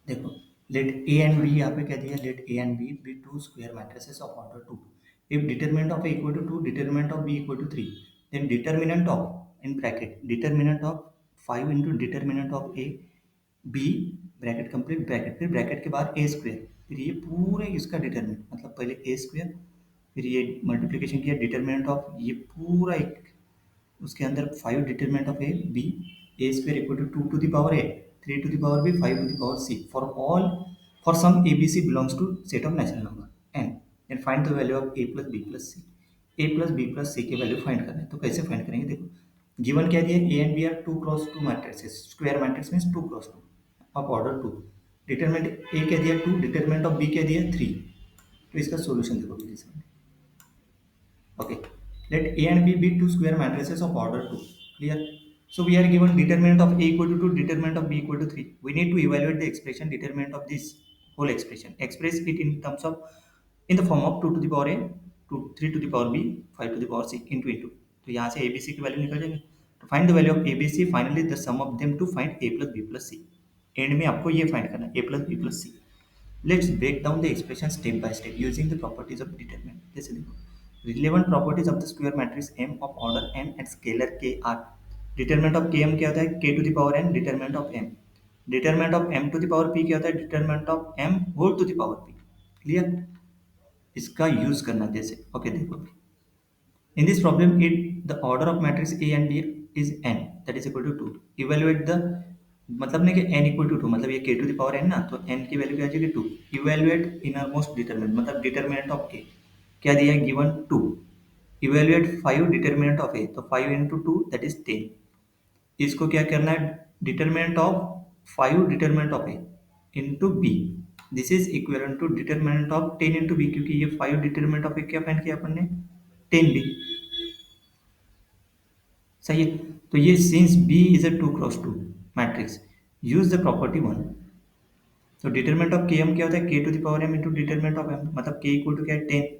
देखो, late A and B यहाँ पे क्या दिया, let A and B be two square matrices of order two. If determinant of A equal to two, determinant of B equal to three, then determinant of in bracket determinant of five into determinant of A B bracket complete bracket, फिर bracket के बाद ए square, फिर ये पूरे इसका determinant मतलब पहले ए square, फिर ये मल्टीप्लिकेशन किया डिटरमिनेंट ऑफ ये पूरा एक, उसके अंदर five determinant of A B, A square equal to to the power A, three to the power B, five to the power C for all, for some A B C belongs to set of natural number N, then find the value of A plus B plus C. A plus B plus C के value find करना है, तो कैसे find करेंगे, देखो given क्या दिया, A and B are two cross two matrices, square matrix means two cross two of order two, determinant A क्या दिया टू, डिटरमिनेंट ऑफ बी क्या दिया थ्री, तो इसका सॉल्यूशन देखो please. Okay, let A and B be two square matrices of order 2. Clear? So we are given determinant of A equal to 2, determinant of B equal to 3. We need to evaluate the expression determinant of this whole expression. Express it in terms of, in the form of 2 to the power A, 2, 3 to the power B, 5 to the power C into into. तो यहाँ से ABC की value निकल जाएगी। तो find the value of ABC, finally the sum of them to find A plus B plus C। End में आपको ये फाइंड करना है A plus B plus C। Let's break down the expression step by step using the properties of determinant. जैसे देखो, relevant properties of the square matrix M of order n and scalar k are determinant of km क्या होता है k to the power n, determinant of m, determinant of m to the power p क्या होता है determinant of m whole to the power p। Clear, इसका use करना जैसे okay देखो, in this problem it the order of matrix A and B is n that is equal to 2, evaluate the, मतलब नहीं कि n equal to 2 मतलब ये k to the power n ना, तो n की वैल्यू क्या आ जाएगी 2, evaluate innermost determinant मतलब determinant of A क्या दिया है given 2, evaluate 5 determinant of A, तो 5 into 2 that is 10, इसको क्या करना है determinant of 5 determinant of A into B, this is equivalent to determinant of 10 into B, क्योंकि ये 5 डिटरमिनेंट ऑफ A क्या फाइंड किया अपन ने 10B, सही है। तो ये since B is a two cross two matrix, use the property one. तो डिटरमिनेंट ऑफ के एम क्या होता है K to the power M into determinant of M, मतलब के इक्वल टू क्या है 10,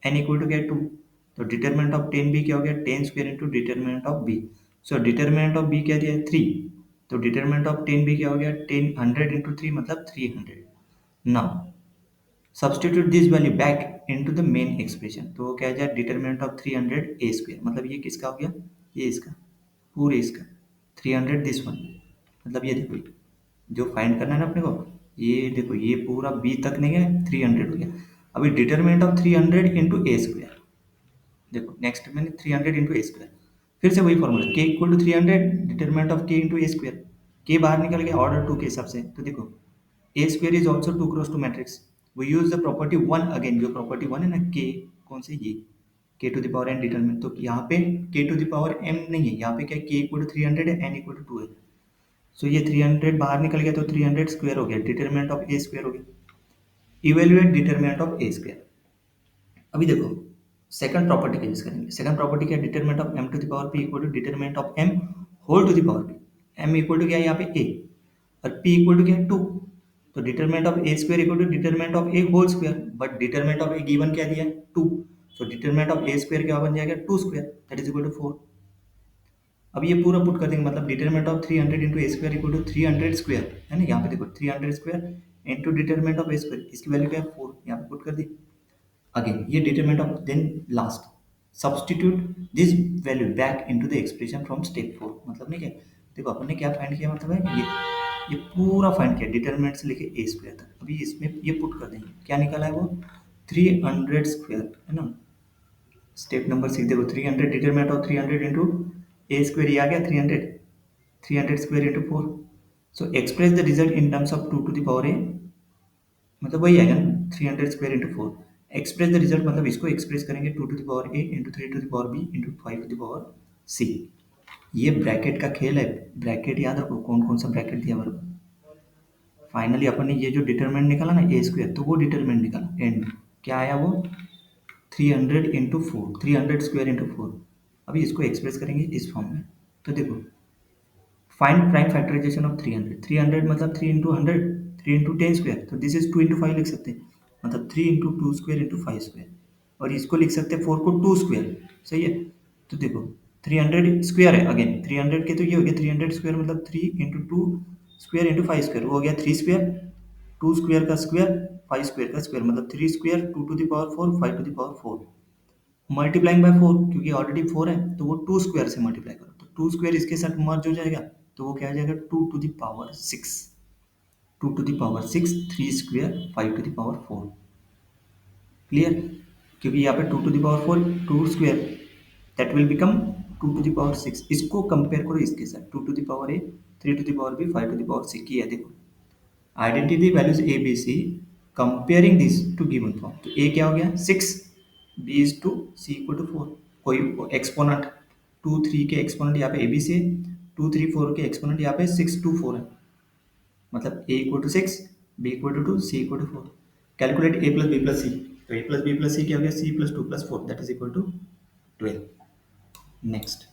एन इक्वल टू क्या है 2, तो डिटरमिनेंट ऑफ 10 बी क्या हो गया 10 square into determinant of B. So determinant of B क्या दिया है 3, तो डिटरमिनेंट ऑफ 10 बी क्या हो गया 10 100 इंटू 3 मतलब 300। Now substitute this value back into the main expression, तो वो क्या जाए डिटरमिनेंट ऑफ 300 ए स्क्वायर, मतलब ये किसका हो गया ये इसका पूरे इसका 300 दिस वन, मतलब ये देखो जो फाइंड करना है ना अपने को, ये देखो ये पूरा बी तक नहीं है 300 हो गया। अभी determinant of 300 into A square, देखो नेक्स्ट मैंने 300 इंटू ए स्क्वायर, फिर से वही फॉर्मूला के इक्वल टू 300 डिटरमिनेंट ऑफ के इंटू ए स्क्वायर, के बाहर निकल गया ऑर्डर टू के हिसाब से, तो देखो A square is also two cross two matrix, वो use the property one again, जो प्रॉपर्टी वन है ना के, कौन से ये के to the power N determinant, तो यहाँ पे के टू द पावर एम नहीं है, यहाँ पे क्या के इक्वल टू 300 है एन इक्वल टू 2 है, सो ये 300 बाहर निकल गया तो 300 स्क्वायर हो गया, डिटरमिनेंट ऑफ ए स्क्वायर हो गया। Evaluate determinant of A square, अभी देखो सेकंड प्रॉपर्टी का यूज करेंगे। सेकंड प्रॉपर्टी क्या है determinant of M to the power P equal to determinant of M whole to the power P, M equal to क्या है यहाँ पे ए और पी इक्वल टू क्या है 2, तो determinant of A square equal to determinant of A whole square, but determinant of A given क्या दिया है 2, so determinant of A square क्या बन जाएगा 2 square that is equal to 4। अब ये पूरा पुट कर देंगे, मतलब determinant of 300 into A square equal to 300 square है ना, यहाँ पे देखो 300 square into determinant of A square, इसकी वैल्यू क्या है 4, यहाँ पे पुट कर दी। अगेन ये determinant of then last substitute this value back into the expression from step 4, मतलब नहीं क्या देखो अपन ने क्या फाइंड किया, मतलब है ये पूरा फाइंड किया डिटरमिनेंट से लेके ए स्क्वायर तक, अभी इसमें ये पुट कर देंगे क्या निकला है वो 300 स्क्वायर है ना। स्टेप नंबर 6 देखो 300 determinant of 300 into A square, ये आ गया 300, 300 square into 4, so express the result in terms of 2 to the power A, मतलब वही आएगा ना 300 square into 4, express the result मतलब इसको एक्सप्रेस करेंगे 2 to the power A into 3 to the power B into 5 to the power C. ये bracket का खेल है, ब्रैकेट याद रखो कौन कौन सा ब्रैकेट दिया मेरे को। फाइनली अपन ने ये जो डिटरमिनेंट निकाला ना ए स्क्वायर, तो वो डिटरमिनेंट निकाला एंड में क्या आया वो 300 इंटू 4, 300 स्क्वायर इंटू 4। अभी इसको एक्सप्रेस करेंगे इस फॉर्म में, तो देखो फाइंड प्राइम फैक्टराइजेशन ऑफ 300, 300 मतलब 3 इंटू 100, 3 इंटू 10 स्क्वायर, तो दिस इज 2 इंटू 5 लिख सकते हैं, मतलब 3 इंटू 2 स्क्वायर इंटू 5 स्क्वायर, और इसको लिख सकते हैं 4 को 2 स्क्वायर, सही है। तो देखो 300 स्क्वायर है, अगेन 300 के तो ये हो गया 300 स्क्वायर मतलब 3 इंटू 2 स्क्वायर इंटू 5 स्क्वायर, वो हो गया 3 स्क्वायर, टू स्क्वायर का स्क्वायर, फाइव स्क्वायर का स्क्वायर, मतलब three square, two to the power four, five to the power four, multiplying by four, क्योंकि ऑलरेडी फोर है तो वो टू स्क्वायर से मल्टीप्लाई करो, तो टू स्क्वायर इसके साथ मर्ज हो जाएगा, तो वो क्या आ जाएगा, two to the power six, two to the power six, three square, five to the power four. Clear? क्योंकि यहाँ पे two to the power four, two square, that will become two to the power six. इसको compare करो इसके साथ, two to the power A, three to the power B, five to the power C की है, देखो identity values A B C, comparing this to given form. तो A क्या हो गया, six, B is two, C equal to four. कोई exponent, two three के exponent यहाँ पे ए बी सी है, टू थ्री फोर के एक्सपोनेंट यहाँ पे सिक्स टू फोर है, मतलब A equal to six, B equal to two, C equal to four. Calculate A plus B plus C, तो A plus B plus C क्या हो गया, C plus two plus four, that is equal to 12। Next,